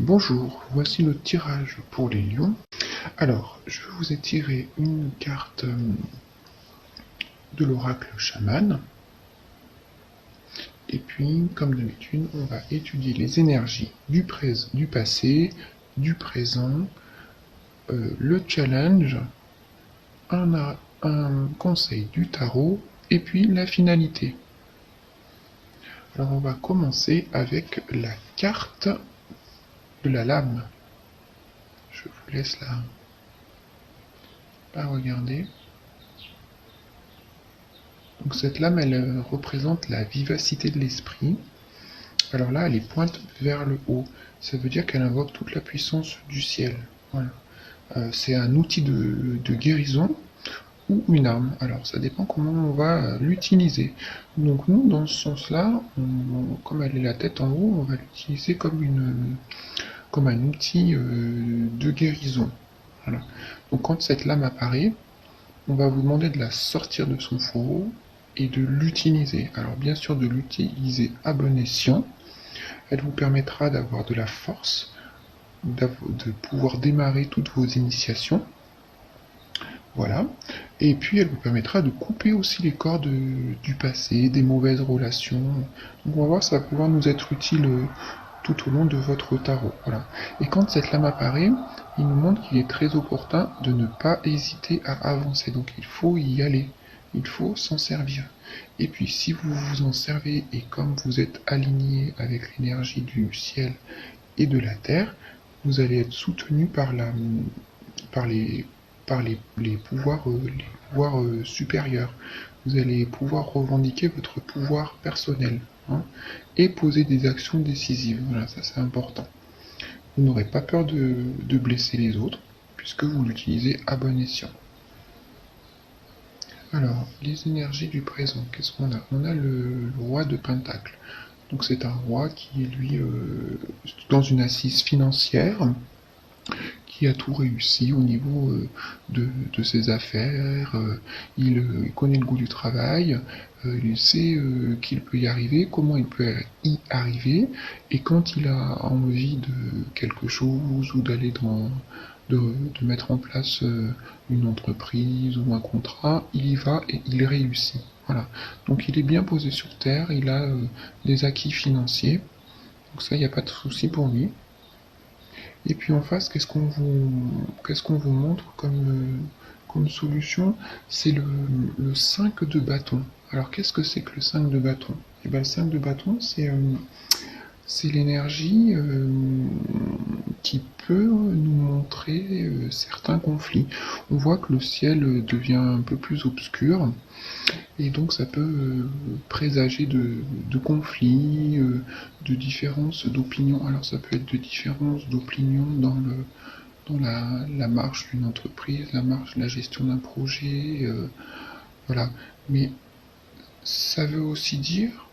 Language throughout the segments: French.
Bonjour, voici notre tirage pour les lions. Alors, je vous ai tiré une carte de l'oracle chaman. Et puis, comme d'habitude, on va étudier les énergies du passé, du présent, le challenge, un conseil du tarot, et puis la finalité. Alors, on va commencer avec la carte de la lame. Je vous laisse la regarder. Donc cette lame, elle représente la vivacité de l'esprit. Alors là, elle est pointe vers le haut. Ça veut dire qu'elle invoque toute la puissance du ciel. Voilà. C'est un outil de guérison ou une arme. Alors ça dépend comment on va l'utiliser. Donc nous, dans ce sens-là, comme elle est la tête en haut, on va l'utiliser comme un outil de guérison. Voilà. Donc quand cette lame apparaît, on va vous demander de la sortir de son fourreau et de l'utiliser. Alors bien sûr de l'utiliser à bon escient. Elle vous permettra d'avoir de la force, de pouvoir démarrer toutes vos initiations. Voilà. Et puis elle vous permettra de couper aussi les cordes du passé, des mauvaises relations. Donc on va voir, ça va pouvoir nous être utile tout au long de votre tarot. Voilà. Et quand cette lame apparaît, il nous montre qu'il est très opportun de ne pas hésiter à avancer. Donc il faut y aller. Il faut s'en servir. Et puis si vous vous en servez et comme vous êtes aligné avec l'énergie du ciel et de la terre, vous allez être soutenu par les, les pouvoirs, supérieurs. Vous allez pouvoir revendiquer votre pouvoir personnel, hein, et poser des actions décisives. Voilà, ça c'est important. Vous n'aurez pas peur de blesser les autres, puisque vous l'utilisez à bon escient. Alors, les énergies du présent, qu'est-ce qu'on a? On a le roi de Pentacle. Donc c'est un roi qui est lui dans une assise financière, qui a tout réussi au niveau de ses affaires. Il connaît le goût du travail, il sait qu'il peut y arriver, comment il peut y arriver, et quand il a envie de quelque chose ou d'aller de mettre en place une entreprise ou un contrat, il y va et il réussit. Voilà. Donc il est bien posé sur terre, il a des acquis financiers, donc ça, il n'y a pas de souci pour lui. Et puis en face, qu'est-ce qu'on vous montre comme solution? C'est le 5 de bâton. Alors qu'est-ce que c'est que le 5 de bâton? Et bien le 5 de bâton, c'est l'énergie qui peut nous montrer certains conflits. On voit que le ciel devient un peu plus obscur, et donc ça peut présager de conflits, de différences d'opinion. Alors ça peut être de différences d'opinion dans la marche d'une entreprise, la gestion d'un projet, voilà. Mais ça veut aussi dire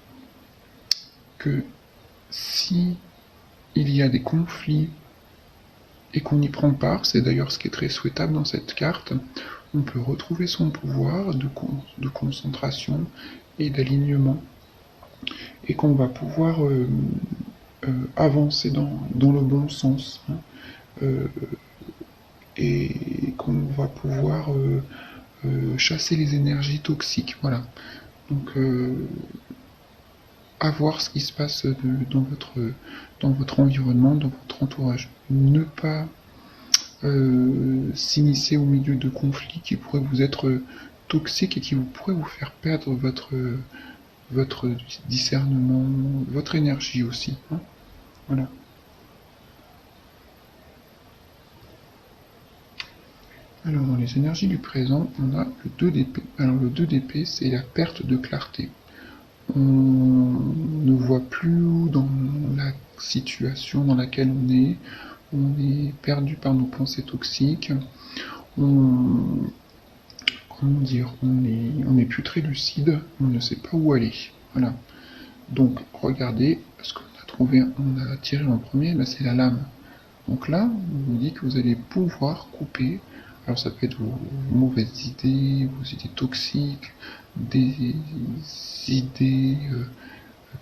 que si il y a des conflits et qu'on y prend part, c'est d'ailleurs ce qui est très souhaitable dans cette carte, on peut retrouver son pouvoir de concentration et d'alignement, et qu'on va pouvoir avancer dans le bon sens, hein, euh, et qu'on va pouvoir chasser les énergies toxiques. Voilà. Donc, à voir ce qui se passe dans votre environnement, dans votre entourage. Ne pas s'immiscer au milieu de conflits qui pourraient vous être toxiques et qui pourraient vous faire perdre votre discernement, votre énergie aussi, hein. Voilà. Alors dans les énergies du présent, on a le 2 d'épée. Alors le 2 d'épée, c'est la perte de clarté. On ne voit plus dans la situation dans laquelle on est perdu par nos pensées toxiques, on, comment dire, on n'est plus très lucide, on ne sait pas où aller. Voilà. Donc regardez ce qu'on a trouvé, on a tiré en premier, ben, c'est la lame. Donc là, on vous dit que vous allez pouvoir couper. Alors ça peut être vos mauvaises idées, vos idées toxiques, des idées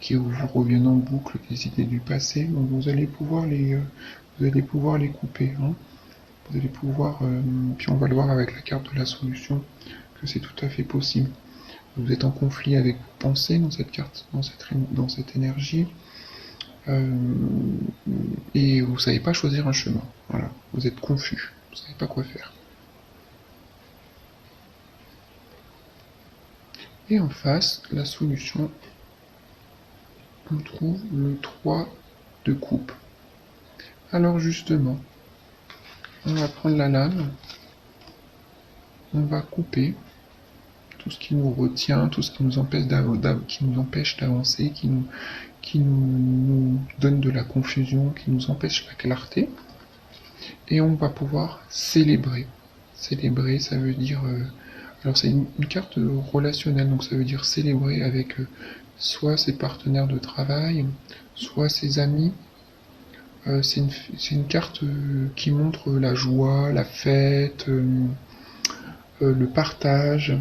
qui vous reviennent en boucle, des idées du passé. Donc vous allez pouvoir les couper. Hein. Vous allez pouvoir, puis on va le voir avec la carte de la solution, que c'est tout à fait possible. Vous êtes en conflit avec vos pensées dans cette carte, dans cette énergie, et vous ne savez pas choisir un chemin. Voilà, vous êtes confus, vous ne savez pas quoi faire. Et en face, la solution, on trouve le 3 de coupe. Alors justement, on va prendre la lame, on va couper tout ce qui nous retient, tout ce qui nous empêche d'avancer, qui nous donne de la confusion, qui nous empêche la clarté. Et on va pouvoir célébrer. Célébrer, ça veut dire... alors c'est une carte relationnelle, donc ça veut dire célébrer avec soit ses partenaires de travail, soit ses amis. C'est une carte qui montre la joie, la fête, le partage.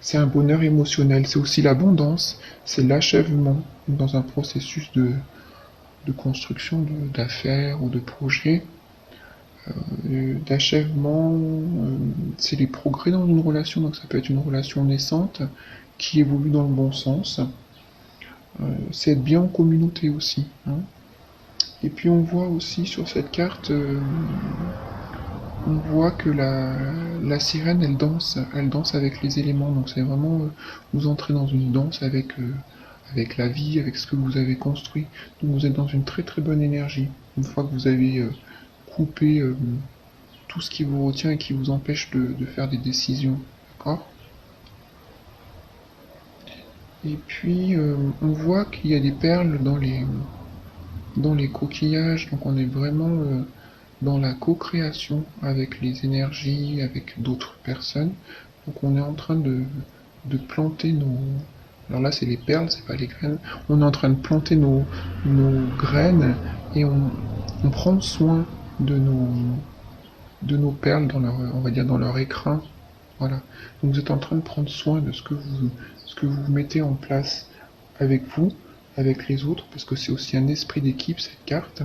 C'est un bonheur émotionnel, c'est aussi l'abondance, c'est l'achèvement dans un processus de construction d'affaires ou de projets, d'achèvement, c'est les progrès dans une relation, donc ça peut être une relation naissante qui évolue dans le bon sens, c'est être bien en communauté aussi. Hein. Et puis on voit aussi sur cette carte, on voit que la sirène, elle danse avec les éléments, donc c'est vraiment vous entrez dans une danse avec la vie, avec ce que vous avez construit. Donc vous êtes dans une très très bonne énergie. Une fois que vous avez coupé tout ce qui vous retient et qui vous empêche de faire des décisions. D'accord ? Et puis on voit qu'il y a des perles dans les coquillages, donc on est vraiment dans la co-création avec les énergies, avec d'autres personnes. Donc on est en train de planter nos... Alors là c'est les perles, c'est pas les graines. On est en train de planter nos graines et on prend soin de nos perles dans leur, on va dire dans leur écrin. Voilà. Donc vous êtes en train de prendre soin de ce que vous mettez en place avec vous, avec les autres, parce que c'est aussi un esprit d'équipe cette carte.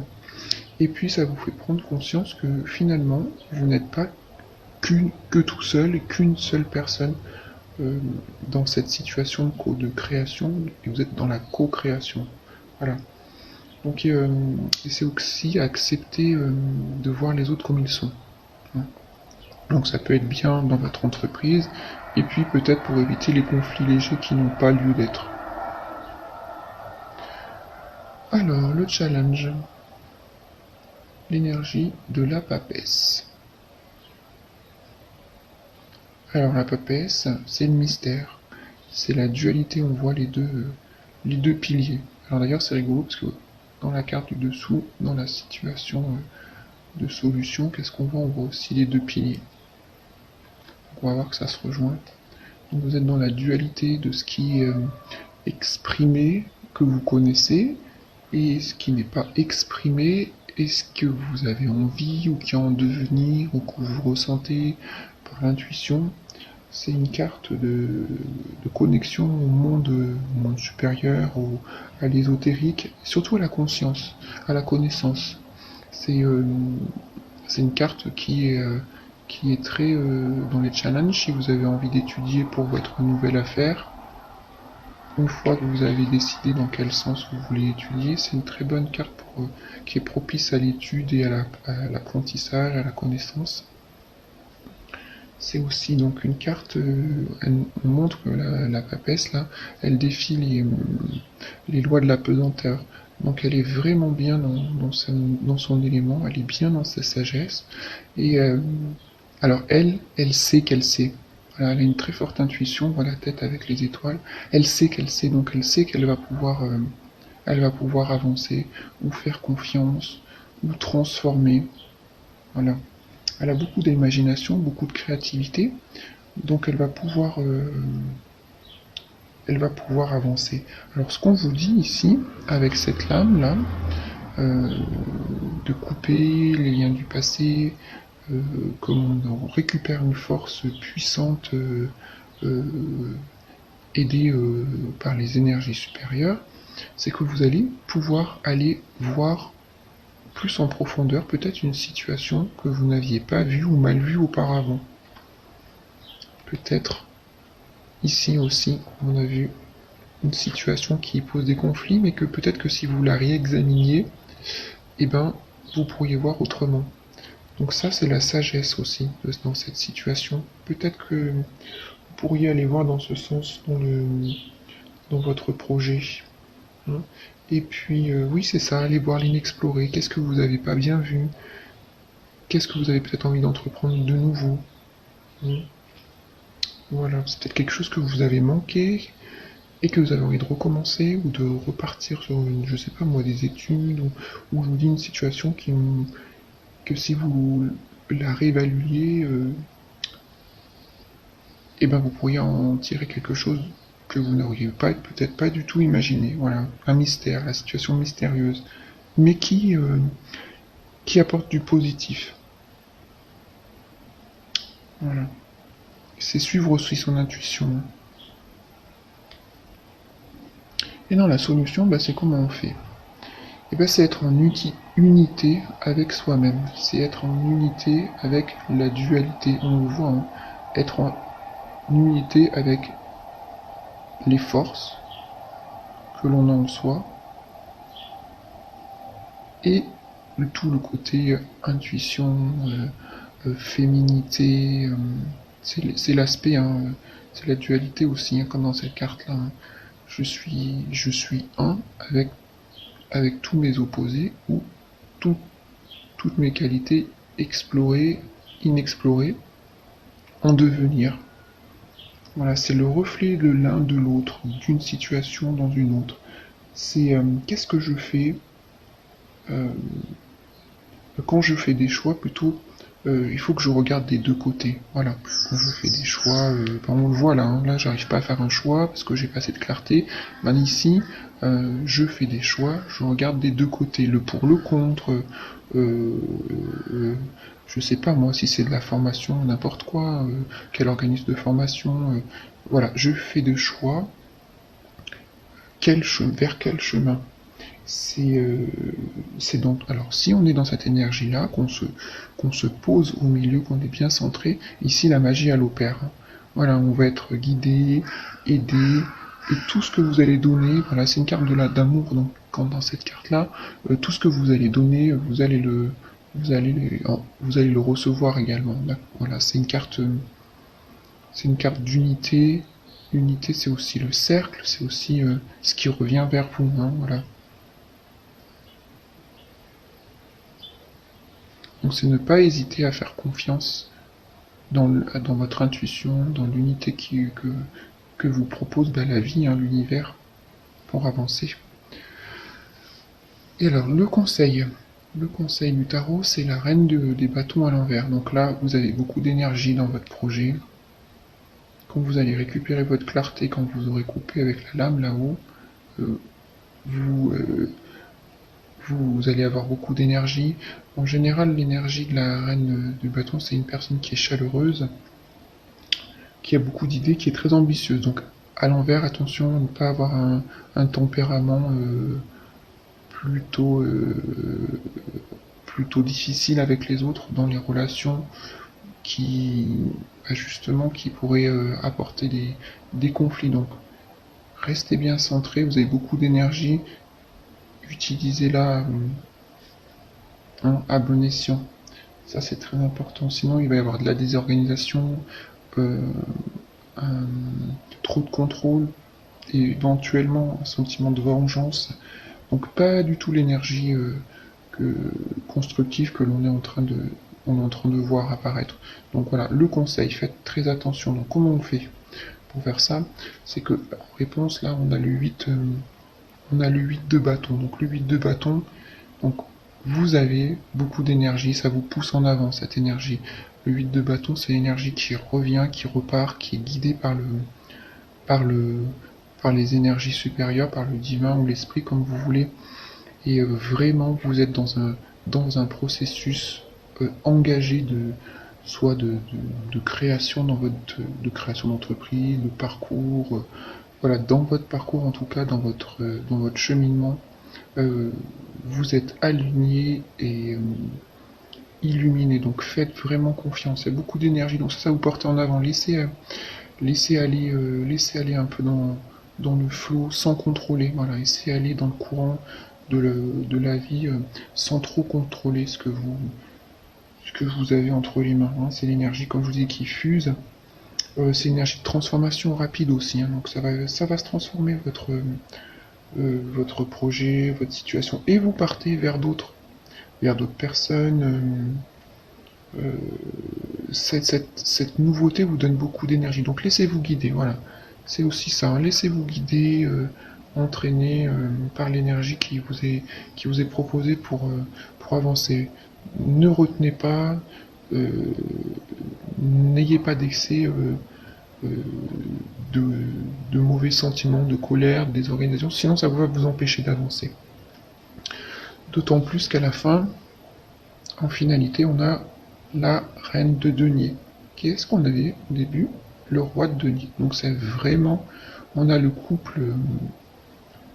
Et puis ça vous fait prendre conscience que finalement, vous n'êtes pas que tout seul, qu'une seule personne dans cette situation de création, et vous êtes dans la co-création. Voilà. Donc c'est aussi accepter de voir les autres comme ils sont. Hein. Donc ça peut être bien dans votre entreprise, et puis peut-être pour éviter les conflits légers qui n'ont pas lieu d'être. Alors, le challenge. L'énergie de la papesse. Alors la papesse, c'est le mystère. C'est la dualité, on voit les deux piliers. Alors d'ailleurs c'est rigolo parce que dans la carte du dessous, dans la situation de solution, qu'est-ce qu'on voit? On voit aussi les deux piliers. Donc on va voir que ça se rejoint. Donc vous êtes dans la dualité de ce qui est exprimé, que vous connaissez, et ce qui n'est pas exprimé, et ce que vous avez envie, ou qui est en devenir, ou que vous ressentez par l'intuition. C'est une carte de connexion au monde supérieur, à l'ésotérique, surtout à la conscience, à la connaissance. C'est une carte qui est très dans les challenges. Si vous avez envie d'étudier pour votre nouvelle affaire, une fois que vous avez décidé dans quel sens vous voulez étudier, c'est une très bonne carte qui est propice à l'étude et à l'apprentissage, à la connaissance. C'est aussi donc une carte, elle montre que la papesse là, elle défie les lois de la pesanteur. Donc elle est vraiment bien dans son élément, elle est bien dans sa sagesse. Et alors elle sait qu'elle sait. Voilà, elle a une très forte intuition, voit la tête avec les étoiles. Elle sait qu'elle sait, donc elle sait qu'elle va pouvoir avancer, ou faire confiance, ou transformer. Voilà. Elle a beaucoup d'imagination, beaucoup de créativité, donc elle va pouvoir avancer. Alors ce qu'on vous dit ici, avec cette lame-là, de couper les liens du passé, comme on récupère une force puissante aidé par les énergies supérieures, c'est que vous allez pouvoir aller voir plus en profondeur peut-être une situation que vous n'aviez pas vue ou mal vue auparavant. Peut-être ici aussi, on a vu une situation qui pose des conflits, mais que peut-être que si vous la réexaminiez, eh ben, vous pourriez voir autrement. Donc ça, c'est la sagesse aussi dans cette situation. Peut-être que vous pourriez aller voir dans ce sens dans votre projet. Hein. Et puis, oui, c'est ça, aller voir l'inexploré. Qu'est-ce que vous n'avez pas bien vu? Qu'est-ce que vous avez peut-être envie d'entreprendre de nouveau? Hein. Voilà, c'est peut-être quelque chose que vous avez manqué et que vous avez envie de recommencer ou de repartir sur une, je sais pas moi, des études ou je vous dis une situation que si vous la réévaluiez, eh ben vous pourriez en tirer quelque chose que vous n'auriez pas peut-être pas du tout imaginé. Voilà, un mystère, la situation mystérieuse, mais qui apporte du positif. Voilà. C'est suivre aussi son intuition. Et non, la solution, bah, c'est comment on fait. Et ben, c'est être en unité avec soi-même. C'est être en unité avec la dualité. On le voit, hein. Être en unité avec les forces que l'on a en soi et tout le côté intuition, féminité. C'est l'aspect, hein, c'est la dualité aussi, hein, comme dans cette carte-là. Hein. Je suis un avec tous mes opposés ou tout, toutes mes qualités explorées, inexplorées, en devenir. Voilà, c'est le reflet de l'un de l'autre, d'une situation dans une autre. C'est qu'est-ce que je fais euh, quand je fais des choix plutôt. Il faut que je regarde des deux côtés. Voilà. Quand je fais des choix, on le voit là, hein, là j'arrive pas à faire un choix parce que j'ai pas assez de clarté. Ben ici, je fais des choix, je regarde des deux côtés, le pour, le contre. Euh, euh, je sais pas moi si c'est de la formation, n'importe quoi, quel organisme de formation. Voilà, je fais des choix. Vers quel chemin? C'est donc alors si on est dans cette énergie là qu'on se pose au milieu, qu'on est bien centré, ici la magie elle opère. Hein. Voilà, on va être guidé, aidé, et tout ce que vous allez donner, voilà, c'est une carte d'amour, donc quand dans cette carte là, tout ce que vous allez donner, vous allez le recevoir également. Voilà, c'est une carte d'unité. L'unité c'est aussi le cercle, c'est aussi ce qui revient vers vous. Hein, voilà. Donc c'est ne pas hésiter à faire confiance dans votre intuition, dans l'unité que vous propose la vie, hein, l'univers, pour avancer. Et alors le conseil du tarot, c'est la reine des bâtons à l'envers. Donc là, vous avez beaucoup d'énergie dans votre projet. Quand vous allez récupérer votre clarté, quand vous aurez coupé avec la lame là-haut, euh, vous, euh, vous allez avoir beaucoup d'énergie. En général, l'énergie de la reine du bâton, c'est une personne qui est chaleureuse, qui a beaucoup d'idées, qui est très ambitieuse. Donc à l'envers, attention à ne pas avoir un tempérament plutôt, plutôt difficile avec les autres dans les relations qui, justement, qui pourraient apporter des conflits. Donc restez bien centré, vous avez beaucoup d'énergie, utilisez-la à bon escient. Ça c'est très important, sinon il va y avoir de la désorganisation, euh, un, trop de contrôle et éventuellement un sentiment de vengeance. Donc pas du tout l'énergie constructive que on est en train de voir apparaître. Donc voilà, le conseil, faites très attention. Donc comment on fait pour faire ça? C'est que en réponse là, on a le 8 de bâton. Donc le 8 de bâton, donc vous avez beaucoup d'énergie, ça vous pousse en avant cette énergie. Le 8 de bâton, c'est l'énergie qui revient, qui repart, qui est guidée par le, par les énergies supérieures, par le divin ou l'esprit, comme vous voulez. Et vraiment, vous êtes dans un processus engagé soit de création de création d'entreprise, de parcours, voilà, dans votre parcours, en tout cas, dans votre cheminement, euh, vous êtes aligné et illuminé. Donc faites vraiment confiance. Il y a beaucoup d'énergie. Donc ça vous portez en avant. Laissez aller un peu dans le flot sans contrôler. Voilà, laissez aller dans le courant de la vie sans trop contrôler ce que vous avez entre les mains. Hein. C'est l'énergie, comme je vous dis, qui fuse. C'est une énergie de transformation rapide aussi. Hein. Donc ça va se transformer votre projet, votre situation. Et vous partez vers d'autres personnes. Cette nouveauté vous donne beaucoup d'énergie. Donc laissez-vous guider, voilà. C'est aussi ça, hein. Laissez-vous guider, entraîner par l'énergie qui vous est proposée pour avancer. Ne retenez pas, euh, n'ayez pas d'excès euh, de, de mauvais sentiments, de colère, de désorganisation, sinon ça va vous empêcher d'avancer. D'autant plus qu'à la fin, en finalité, on a la reine de denier. Qui est-ce qu'on avait au début? Le roi de denier. Donc c'est vraiment, on a le couple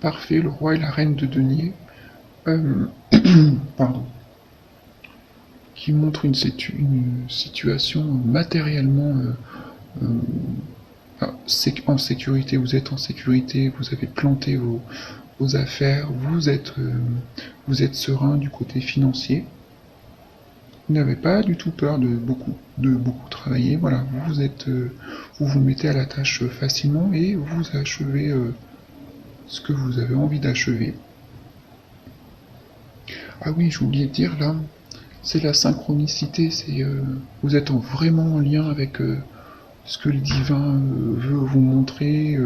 parfait, le roi et la reine de denier, euh, pardon, qui montre une situation matériellement en sécurité. Vous êtes en sécurité, vous avez planté vos affaires, vous êtes serein du côté financier. Vous n'avez pas du tout peur de beaucoup travailler. Voilà, vous vous mettez à la tâche facilement et vous achevez ce que vous avez envie d'achever. Ah oui, j'ai oublié de dire là, c'est la synchronicité. Vous êtes vraiment en lien avec ce que le divin veut vous montrer.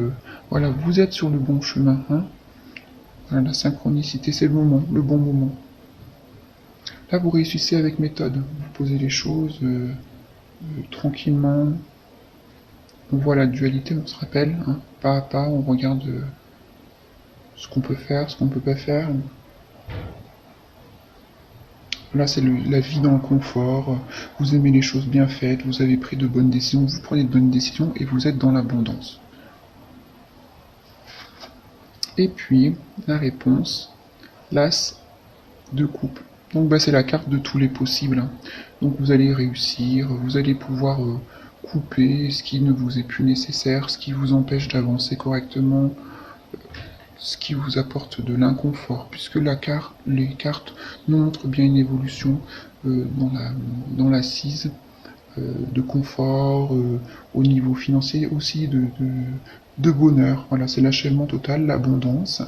Voilà, vous êtes sur le bon chemin. Hein. Voilà, la synchronicité, c'est le bon moment. Là, vous réussissez avec méthode. Vous posez les choses tranquillement. On voit la dualité, on se rappelle, hein, pas à pas, on regarde ce qu'on peut faire, ce qu'on peut pas faire. Là, c'est la vie dans le confort. Vous aimez les choses bien faites, vous avez pris de bonnes décisions, vous prenez de bonnes décisions et vous êtes dans l'abondance. Et puis, la réponse, l'as de coupe. Donc, bah, c'est la carte de tous les possibles. Hein. Donc, vous allez réussir, vous allez pouvoir couper ce qui ne vous est plus nécessaire, ce qui vous empêche d'avancer correctement, ce qui vous apporte de l'inconfort, puisque les cartes nous montrent bien une évolution dans l'assise de confort, au niveau financier, aussi de bonheur. Voilà, c'est l'achèvement total, l'abondance,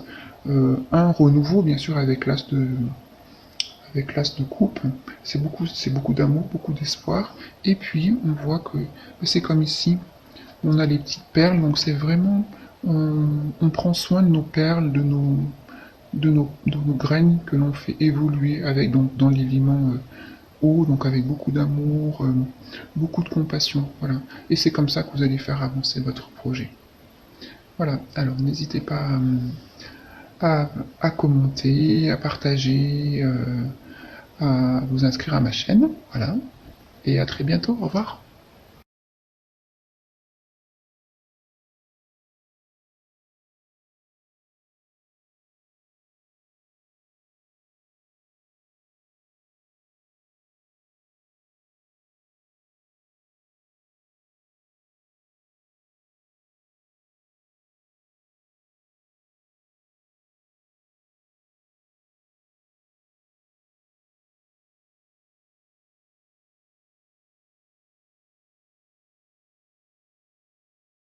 un renouveau bien sûr avec l'as de coupe, c'est beaucoup d'amour, beaucoup d'espoir, et puis on voit que c'est comme ici, on a les petites perles, donc c'est vraiment, on prend soin de nos perles, de nos graines que l'on fait évoluer avec donc dans l'élément eau, donc avec beaucoup d'amour, beaucoup de compassion, voilà. Et c'est comme ça que vous allez faire avancer votre projet. Voilà, alors n'hésitez pas à commenter, à partager, à vous inscrire à ma chaîne, voilà. Et à très bientôt, au revoir.